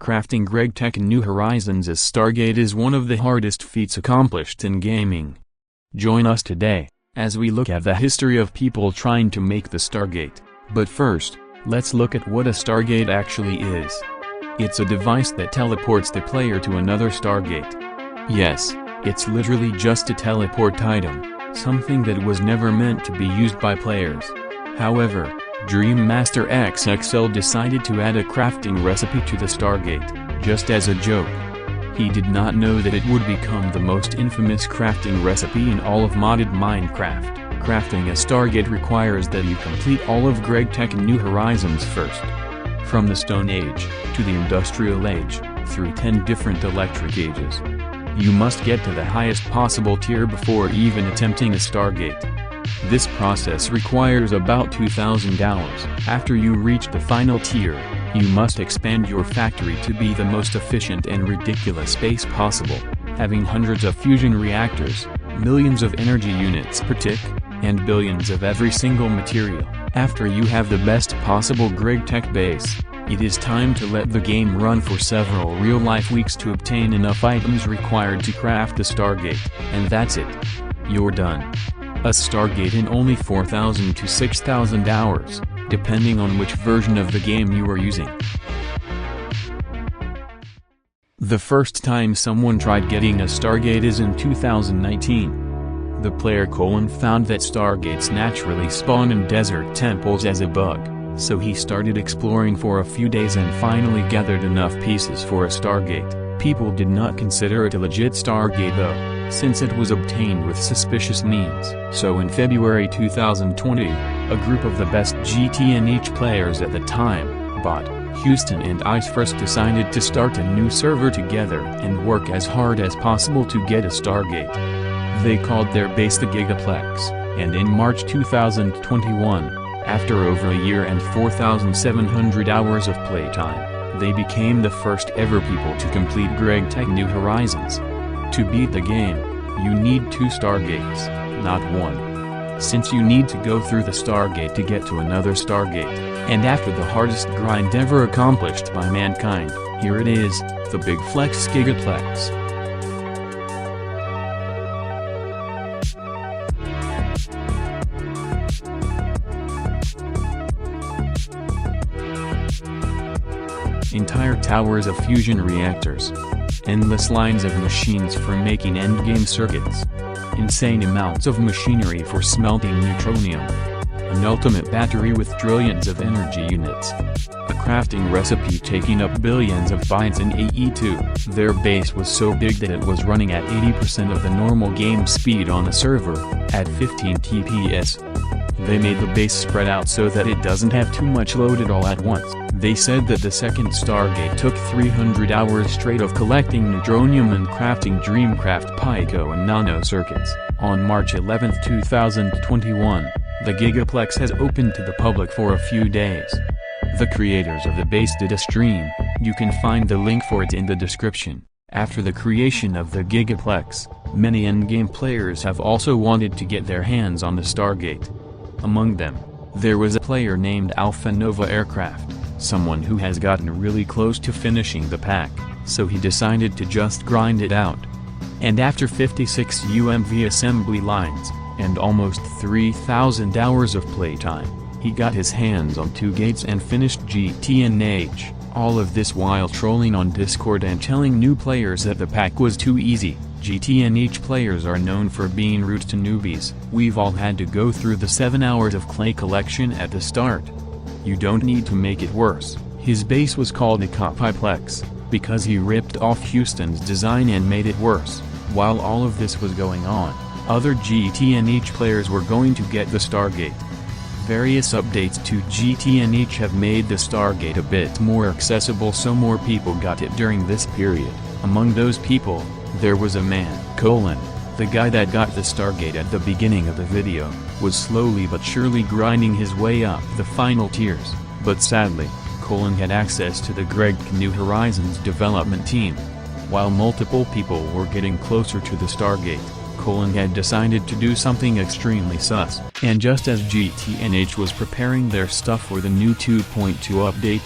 Crafting GregTech New Horizons as Stargate is one of the hardest feats accomplished in gaming. Join us today, as we look at the history of people trying to make the Stargate. But first, let's look at what a Stargate actually is. It's a device that teleports the player to another Stargate. Yes, it's literally just a teleport item, something that was never meant to be used by players. However, Dream Master XXL decided to add a crafting recipe to the Stargate, just as a joke. He did not know that it would become the most infamous crafting recipe in all of modded Minecraft. Crafting a Stargate requires that you complete all of GregTech New Horizons first. From the Stone Age, to the Industrial Age, through 10 different electric ages. You must get to the highest possible tier before even attempting a Stargate. This process requires about 2,000 hours. After you reach the final tier, you must expand your factory to be the most efficient and ridiculous space possible, having hundreds of fusion reactors, millions of energy units per tick, and billions of every single material. After you have the best possible GregTech base, it is time to let the game run for several real-life weeks to obtain enough items required to craft the Stargate, and that's it. You're done. A Stargate in only 4,000 to 6,000 hours, depending on which version of the game you are using. The first time someone tried getting a Stargate is in 2019. The player found that Stargates naturally spawn in desert temples as a bug, so he started exploring for a few days and finally gathered enough pieces for a Stargate. People did not consider it a legit Stargate though, since it was obtained with suspicious means. So in February 2020, a group of the best GTNH players at the time, Bot, Houston and Ice first decided to start a new server together and work as hard as possible to get a Stargate. They called their base the Gigaplex, and in March 2021, after over a year and 4,700 hours of playtime, they became the first ever people to complete GregTech New Horizons. To beat the game, you need 2 Stargates, not 1. Since you need to go through the Stargate to get to another Stargate, and after the hardest grind ever accomplished by mankind, here it is, the Big Flex Gigaplex. Entire towers of fusion reactors. Endless lines of machines for making endgame circuits. Insane amounts of machinery for smelting neutronium. An ultimate battery with trillions of energy units. A crafting recipe taking up billions of bytes in AE2. Their base was so big that it was running at 80% of the normal game speed on the server, at 15 TPS. They made the base spread out so that it doesn't have too much loaded all at once. They said that the second Stargate took 300 hours straight of collecting neutronium and crafting Dreamcraft Pico and Nano circuits. On March 11, 2021, the Gigaplex has opened to the public for a few days. The creators of the base did a stream, you can find the link for it in the description. After the creation of the Gigaplex, many endgame players have also wanted to get their hands on the Stargate. Among them, there was a player named AlphaNOVA Aircraft, someone who has gotten really close to finishing the pack, so he decided to just grind it out. And after 56 UMV assembly lines, and almost 3,000 hours of playtime, he got his hands on 2 gates and finished GTNH, all of this while trolling on Discord and telling new players that the pack was too easy. GTNH players are known for being rude to newbies. We've all had to go through the 7 hours of clay collection at the start. You don't need to make it worse. His base was called a Copyplex, because he ripped off Houston's design and made it worse. While all of this was going on, other GTNH players were going to get the Stargate. Various updates to GTNH have made the Stargate a bit more accessible, so more people got it during this period. Among those people, there was a man, the guy that got the Stargate at the beginning of the video, was slowly but surely grinding his way up the final tiers, but sadly, had access to the GregTech New Horizons development team. While multiple people were getting closer to the Stargate, had decided to do something extremely sus. And just as GTNH was preparing their stuff for the new 2.2 update,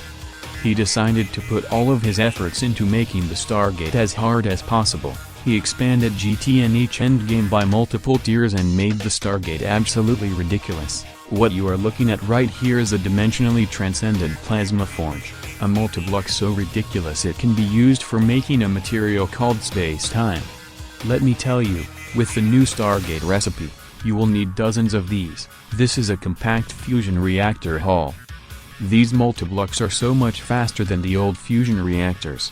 He decided to put all of his efforts into making the Stargate as hard as possible. He expanded GTNH endgame by multiple tiers and made the Stargate absolutely ridiculous. What you are looking at right here is a dimensionally transcendent plasma forge, a multiblock so ridiculous it can be used for making a material called space-time. Let me tell you, with the new Stargate recipe, you will need dozens of these. This is a compact fusion reactor hull. These multiblocks are so much faster than the old fusion reactors.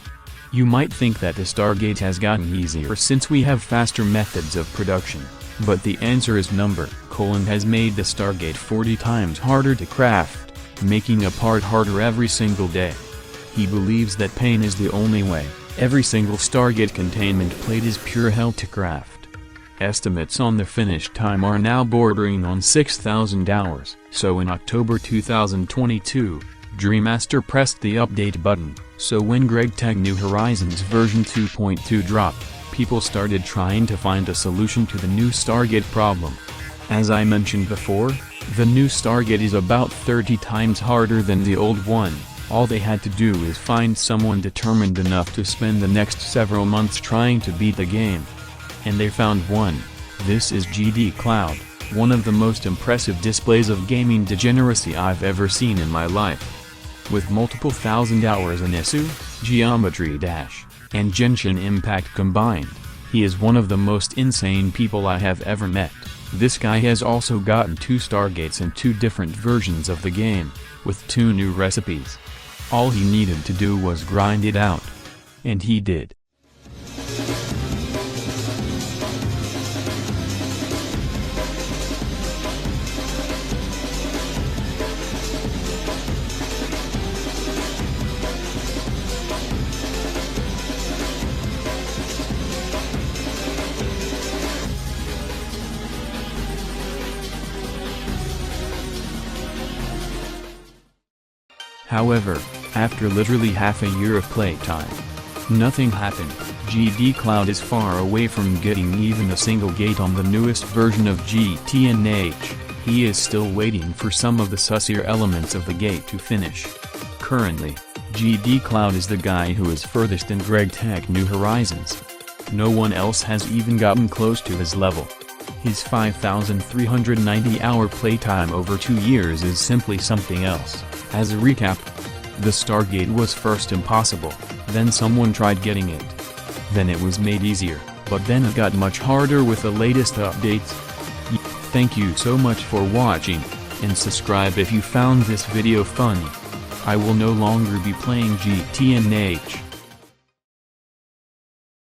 You might think that the Stargate has gotten easier since we have faster methods of production, but the answer is number. G.O.N.D.O.L.A has made the Stargate 40 times harder to craft, making a part harder every single day. He believes that pain is the only way. Every single Stargate containment plate is pure hell to craft. Estimates on the finished time are now bordering on 6,000 hours. So in October 2022, Dreammaster pressed the update button, so when GregTech New Horizons version 2.2 dropped, people started trying to find a solution to the new Stargate problem. As I mentioned before, the new Stargate is about 30 times harder than the old one. All they had to do is find someone determined enough to spend the next several months trying to beat the game. And they found one. This is GDCloud, one of the most impressive displays of gaming degeneracy I've ever seen in my life. With multiple thousand hours in ISU, Geometry Dash, and Genshin Impact combined, he is one of the most insane people I have ever met. This guy has also gotten 2 Stargates and 2 different versions of the game, with 2 new recipes. All he needed to do was grind it out. And he did. However, after literally half a year of playtime, nothing happened. GDCloud is far away from getting even a single gate on the newest version of GTNH. He is still waiting for some of the sussier elements of the gate to finish. Currently, GDCloud is the guy who is furthest in GregTech New Horizons. No one else has even gotten close to his level. His 5,390-hour playtime over 2 years is simply something else. As a recap, the Stargate was first impossible, then someone tried getting it. Then it was made easier, but then it got much harder with the latest updates. Thank you so much for watching, and subscribe if you found this video funny. I will no longer be playing GTNH.